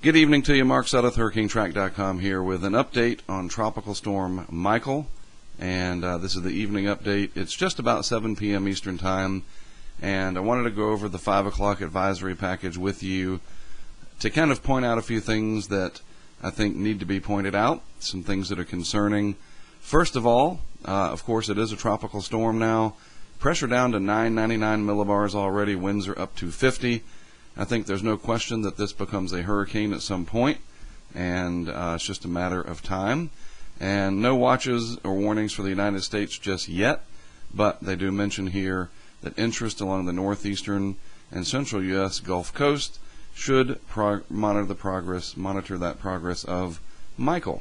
Good evening to you. Mark Sudduth, HurricaneTrack.com here with an update on Tropical Storm Michael. And this is the evening update. It's just about 7 p.m. Eastern Time. And I wanted to go over the 5 o'clock advisory package with you to kind of point out a few things that I think need to be pointed out, some things that are concerning. First of all, of course, it is a tropical storm now. Pressure down to 999 millibars already. Winds are up to 50. I think there's no question that this becomes a hurricane at some point, and it's just a matter of time. And no watches or warnings for the United States just yet, but they do mention here that interest along the northeastern and central U.S. Gulf Coast should monitor that progress of Michael.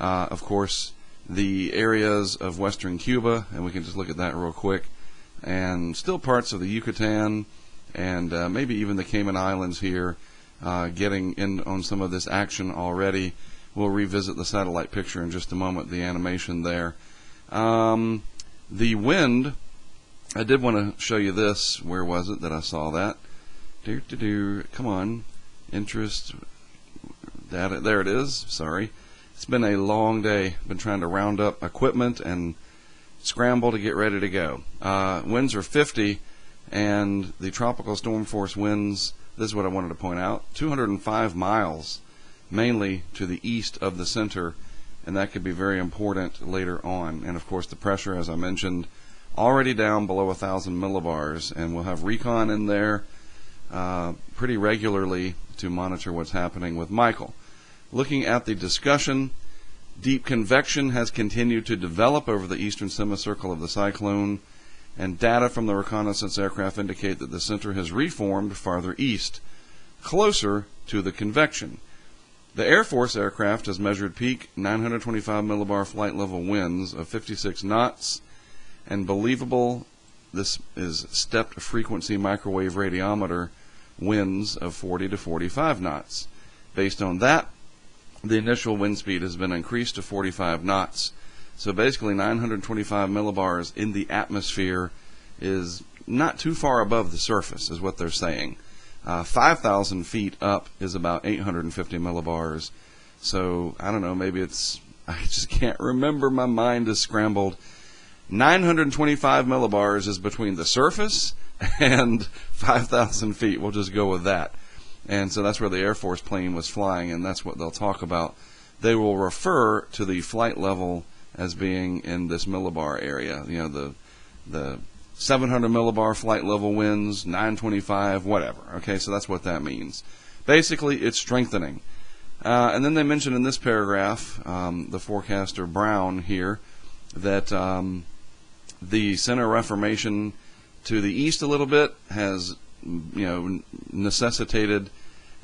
Of course, the areas of western Cuba, and we can just look at that real quick, and still parts of the Yucatan, and maybe even the Cayman Islands here, getting in on some of this action already. We'll revisit the satellite picture in just a moment, the animation there. The wind, I did want to show you this. Where was it that I saw that? Come on. Interest. Data. There it is. Sorry. It's been a long day. Been trying to round up equipment and scramble to get ready to go. Winds are 50. And the tropical storm force winds, this is what I wanted to point out, 205 miles, mainly to the east of the center, and that could be very important later on. And of course the pressure, as I mentioned, already down below 1,000 millibars, and we'll have recon in there pretty regularly to monitor what's happening with Michael. Looking at the discussion, deep convection has continued to develop over the eastern semicircle of the cyclone, and data from the reconnaissance aircraft indicate that the center has reformed farther east, closer to the convection. The Air Force aircraft has measured peak 925 millibar flight level winds of 56 knots, and believable, this is stepped frequency microwave radiometer winds of 40 to 45 knots. Based on that, the initial wind speed has been increased to 45 knots. So basically 925 millibars in the atmosphere is not too far above the surface, is what they're saying. 5,000 feet up is about 850 millibars. So I don't know, maybe I just can't remember, my mind is scrambled. 925 millibars is between the surface and 5,000 feet. We'll just go with that. And so that's where the Air Force plane was flying, and that's what they'll talk about. They will refer to the flight level as being in this millibar area, you know, the 700 millibar flight level winds, 925, whatever. Okay, so that's what that means. Basically, it's strengthening. And then they mention in this paragraph, the forecaster Brown here, that the center reformation to the east a little bit has, necessitated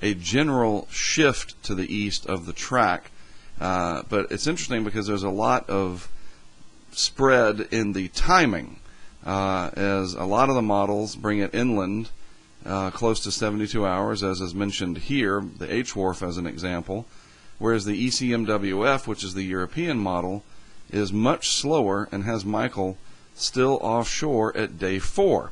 a general shift to the east of the track. But it's interesting because there's a lot of spread in the timing, as a lot of the models bring it inland close to 72 hours, as is mentioned here, the HWRF as an example, whereas the ECMWF, which is the European model, is much slower and has Michael still offshore at day 4.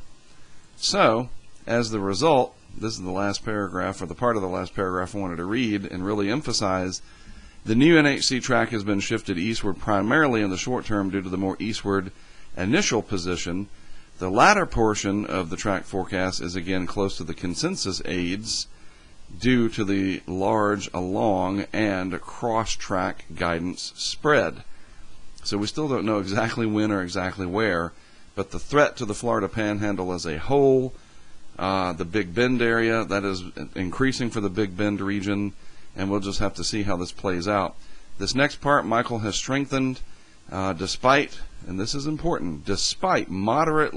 So, as the result, this is the last paragraph, or the part of the last paragraph I wanted to read and really emphasize. The new NHC track has been shifted eastward primarily in the short term due to the more eastward initial position. The latter portion of the track forecast is again close to the consensus aids due to the large along and cross-track guidance spread. So we still don't know exactly when or exactly where, but the threat to the Florida Panhandle as a whole, the Big Bend area, that is increasing for the Big Bend region, and we'll just have to see how this plays out. This next part, Michael has strengthened despite, and this is important, despite moderate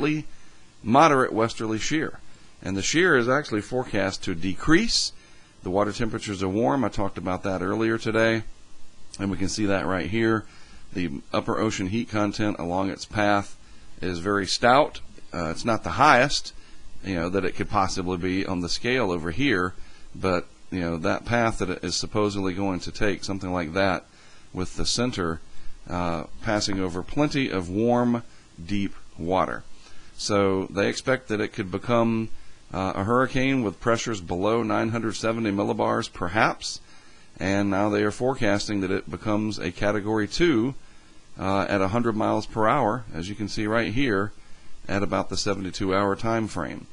westerly shear. And the shear is actually forecast to decrease. The water temperatures are warm. I talked about that earlier today, and we can see that right here. The upper ocean heat content along its path is very stout. It's not the highest, that it could possibly be on the scale over here, but that path that it is supposedly going to take, something like that, with the center passing over plenty of warm, deep water. So they expect that it could become a hurricane with pressures below 970 millibars, perhaps. And now they are forecasting that it becomes a Category 2 at 100 miles per hour, as you can see right here, at about the 72-hour time frame.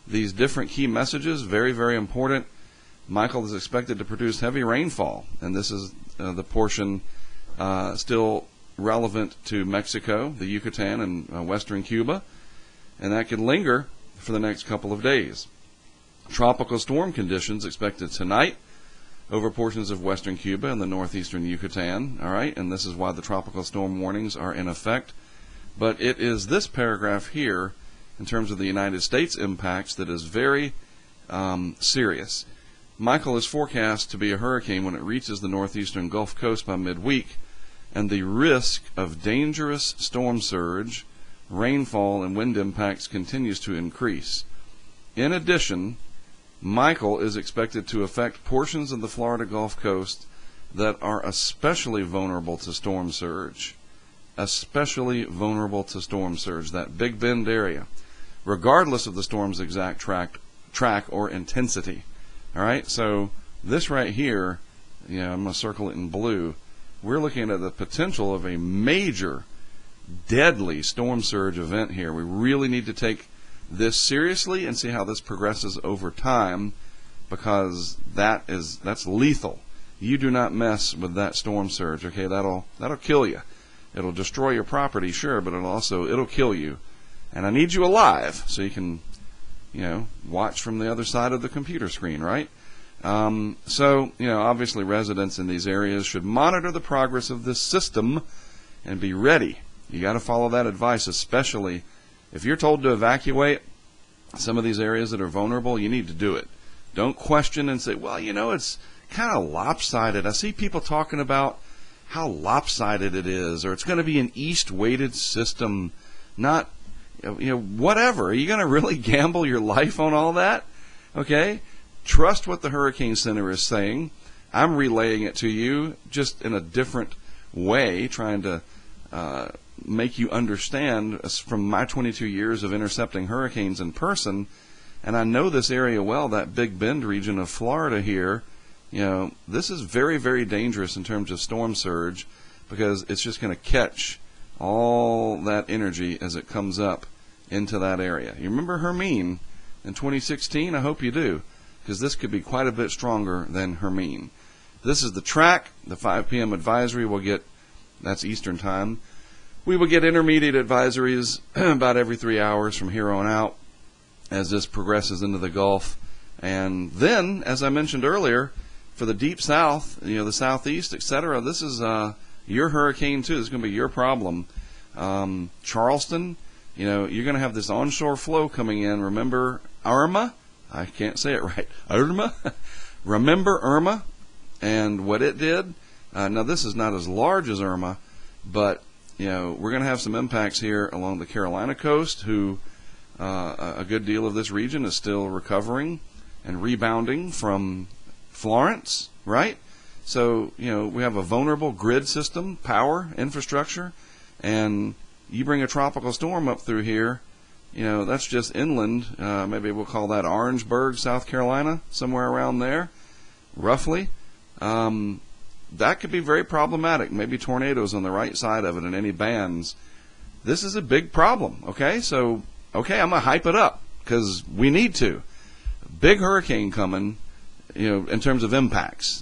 These different key messages, very, very important. Michael is expected to produce heavy rainfall, and this is the portion still relevant to Mexico, the Yucatan, and western Cuba, and that could linger for the next couple of days. Tropical storm conditions expected tonight over portions of western Cuba and the northeastern Yucatan, all right, and this is why the tropical storm warnings are in effect. But it is this paragraph here, in terms of the United States impacts, that is very serious. Michael is forecast to be a hurricane when it reaches the northeastern Gulf Coast by midweek, and the risk of dangerous storm surge, rainfall, and wind impacts continues to increase. In addition, Michael is expected to affect portions of the Florida Gulf Coast that are especially vulnerable to storm surge. Especially vulnerable to storm surge, that Big Bend area, regardless of the storm's exact track or intensity. All right, so this right here, I'm going to circle it in blue. We're looking at the potential of a major, deadly storm surge event here. We really need to take this seriously and see how this progresses over time, because that's lethal. You do not mess with that storm surge. Okay, that'll kill you. It'll destroy your property, sure, but it'll kill you. And I need you alive so you can, watch from the other side of the computer screen, right? So, obviously residents in these areas should monitor the progress of this system and be ready. You got to follow that advice, especially if you're told to evacuate some of these areas that are vulnerable. You need to do it. Don't question and say, well, it's kind of lopsided. I see people talking about how lopsided it is, or it's going to be an east-weighted system, not, whatever. Are you going to really gamble your life on all that? Okay? Trust what the Hurricane Center is saying. I'm relaying it to you just in a different way, trying to make you understand from my 22 years of intercepting hurricanes in person. And I know this area well, that Big Bend region of Florida here. This is very, very dangerous in terms of storm surge, because it's just going to catch all that energy as it comes up into that area. You remember Hermine in 2016? I hope you do, because this could be quite a bit stronger than Hermine. This is the track. The 5 p.m. advisory will get, that's Eastern time. We will get intermediate advisories about every 3 hours from here on out as this progresses into the Gulf. And then, as I mentioned earlier, for the deep south, the southeast, etc., this is your hurricane too. This is going to be your problem. Charleston, you're going to have this onshore flow coming in. Remember Irma? I can't say it right. Irma? Remember Irma and what it did? Now, this is not as large as Irma, but we're going to have some impacts here along the Carolina coast, a good deal of this region is still recovering and rebounding from Florence, right? So, we have a vulnerable grid system, power, infrastructure, and you bring a tropical storm up through here, that's just inland. Maybe we'll call that Orangeburg, South Carolina, somewhere around there, roughly. That could be very problematic. Maybe tornadoes on the right side of it and any bands. This is a big problem, okay? So, I'm going to hype it up because we need to. Big hurricane coming, in terms of impacts.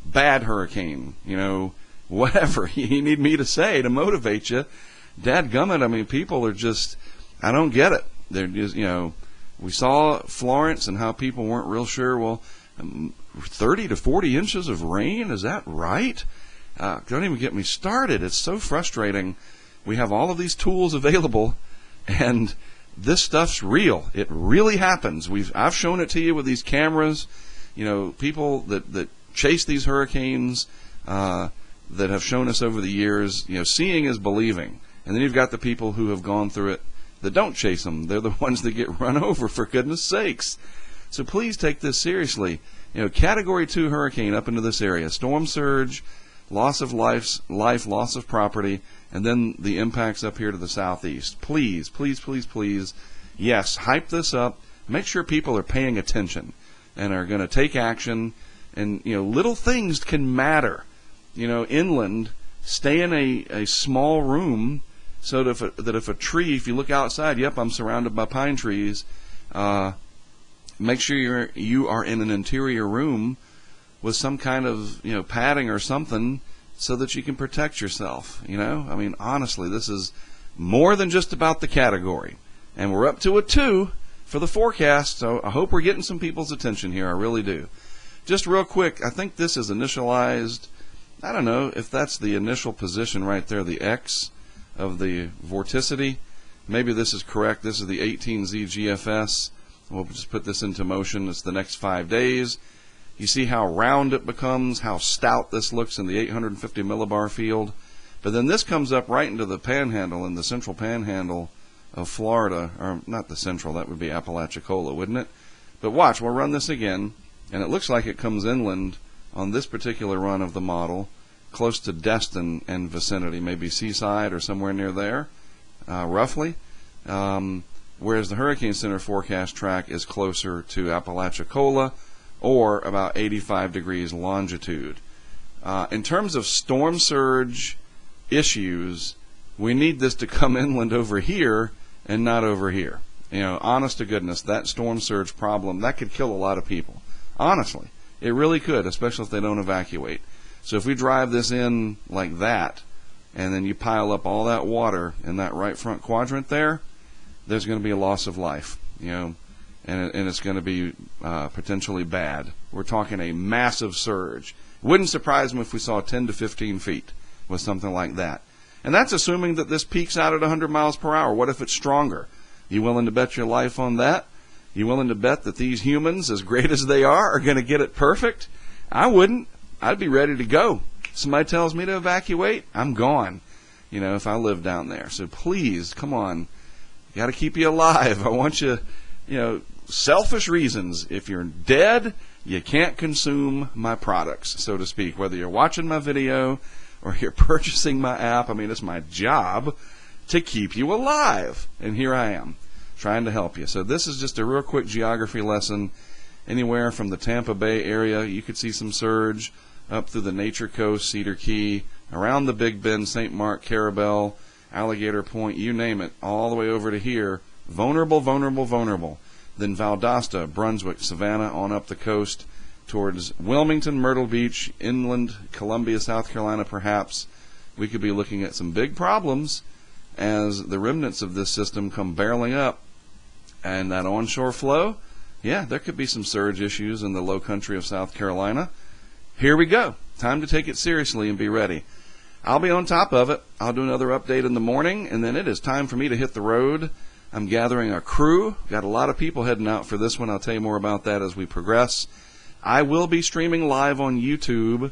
Bad hurricane, whatever you need me to say to motivate you. Dadgummit, people are just, I don't get it. They're just, we saw Florence and how people weren't real sure. Well, 30 to 40 inches of rain, is that right? Don't even get me started. It's so frustrating. We have all of these tools available, and this stuff's real. It really happens. I've shown it to you with these cameras. People that chase these hurricanes that have shown us over the years, seeing is believing. And then you've got the people who have gone through it that don't chase them. They're the ones that get run over, for goodness sakes. So please take this seriously. Category 2 hurricane up into this area, storm surge, loss of life, loss of property, and then the impacts up here to the southeast. Please, please, please, please, yes, hype this up. make sure people are paying attention and are going to take action. And, little things can matter. Inland, stay in a small room so that if a tree, if you look outside, yep, I'm surrounded by pine trees, make sure you are in an interior room with some kind of, padding or something so that you can protect yourself. Honestly, this is more than just about the category. And we're up to a 2 for the forecast, so I hope we're getting some people's attention here. I really do. Just real quick, I think this is initialized. I don't know if that's the initial position right there, the X of the vorticity. Maybe this is correct. This is the 18Z GFS. We'll just put this into motion. It's the next 5 days. You see how round it becomes, how stout this looks in the 850 millibar field. But then this comes up right into the panhandle, in the central panhandle of Florida. Or not the central, that would be Apalachicola, wouldn't it? But watch, we'll run this again. And it looks like it comes inland on this particular run of the model, close to Destin and vicinity, maybe Seaside or somewhere near there, roughly. Whereas the Hurricane Center forecast track is closer to Apalachicola, or about 85 degrees longitude. In terms of storm surge issues, we need this to come inland over here and not over here. Honest to goodness, that storm surge problem, that could kill a lot of people. Honestly, it really could, especially if they don't evacuate. So if we drive this in like that, and then you pile up all that water in that right front quadrant there's going to be a loss of life, and it's going to be potentially bad. We're talking a massive surge. Wouldn't surprise me if we saw 10 to 15 feet with something like that. And that's assuming that this peaks out at 100 miles per hour. What if it's stronger? You willing to bet your life on that? You willing to bet that these humans, as great as they are going to get it perfect? I wouldn't. I'd be ready to go. Somebody tells me to evacuate, I'm gone, if I live down there. So please, come on. Got to keep you alive. I want you, selfish reasons. If you're dead, you can't consume my products, so to speak. Whether you're watching my video or you're purchasing my app, it's my job to keep you alive. And here I am, trying to help you. So this is just a real quick geography lesson. Anywhere from the Tampa Bay area, you could see some surge up through the Nature Coast, Cedar Key, around the Big Bend, St. Mark, Carabel, Alligator Point, you name it, all the way over to here. Vulnerable, vulnerable, vulnerable. Then Valdosta, Brunswick, Savannah, on up the coast towards Wilmington, Myrtle Beach, inland, Columbia, South Carolina, perhaps. We could be looking at some big problems as the remnants of this system come barreling up. And that onshore flow, yeah, there could be some surge issues in the low country of South Carolina. Here we go. Time to take it seriously and be ready. I'll be on top of it. I'll do another update in the morning, and then it is time for me to hit the road. I'm gathering a crew. Got a lot of people heading out for this one. I'll tell you more about that as we progress. I will be streaming live on YouTube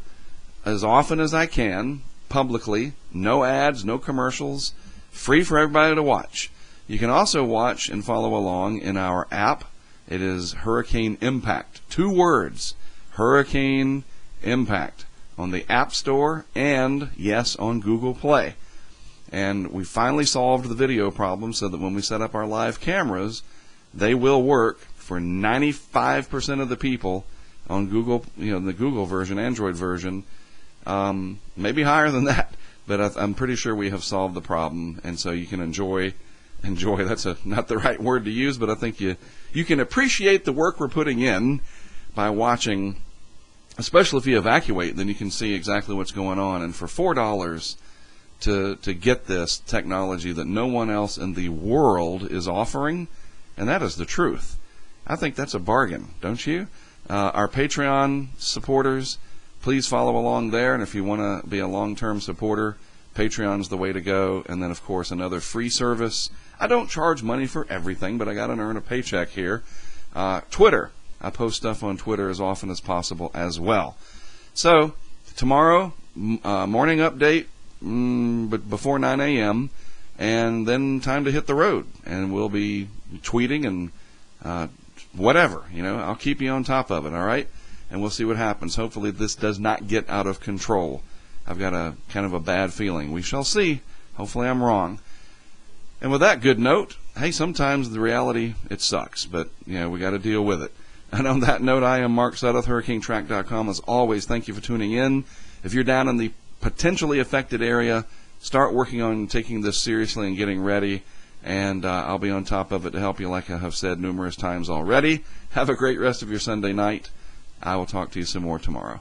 as often as I can, publicly. No ads, no commercials. Free for everybody to watch. You can also watch and follow along in our app. It is Hurricane Impact. 2 words. Hurricane Impact. On the App Store and, yes, on Google Play. And we finally solved the video problem so that when we set up our live cameras, they will work for 95% of the people on Google, the Google version, Android version. Maybe higher than that, but I'm pretty sure we have solved the problem. And so you can enjoy, that's not the right word to use, but I think you can appreciate the work we're putting in by watching. Especially if you evacuate, then you can see exactly what's going on. And for $4 to get this technology that no one else in the world is offering, and that is the truth. I think that's a bargain, don't you? Our Patreon supporters, please follow along there. And if you want to be a long-term supporter, Patreon's the way to go. And then, of course, another free service. I don't charge money for everything, but I got to earn a paycheck here. Twitter. I post stuff on Twitter as often as possible as well. So, tomorrow, morning update, but before 9 a.m., and then time to hit the road. And we'll be tweeting and whatever. I'll keep you on top of it, all right? And we'll see what happens. Hopefully this does not get out of control. I've got a kind of a bad feeling. We shall see. Hopefully I'm wrong. And with that good note, hey, sometimes the reality, it sucks, but we got to deal with it. And on that note, I am Mark Sudduth, HurricaneTrack.com. As always, thank you for tuning in. If you're down in the potentially affected area, start working on taking this seriously and getting ready. And I'll be on top of it to help you, like I have said numerous times already. Have a great rest of your Sunday night. I will talk to you some more tomorrow.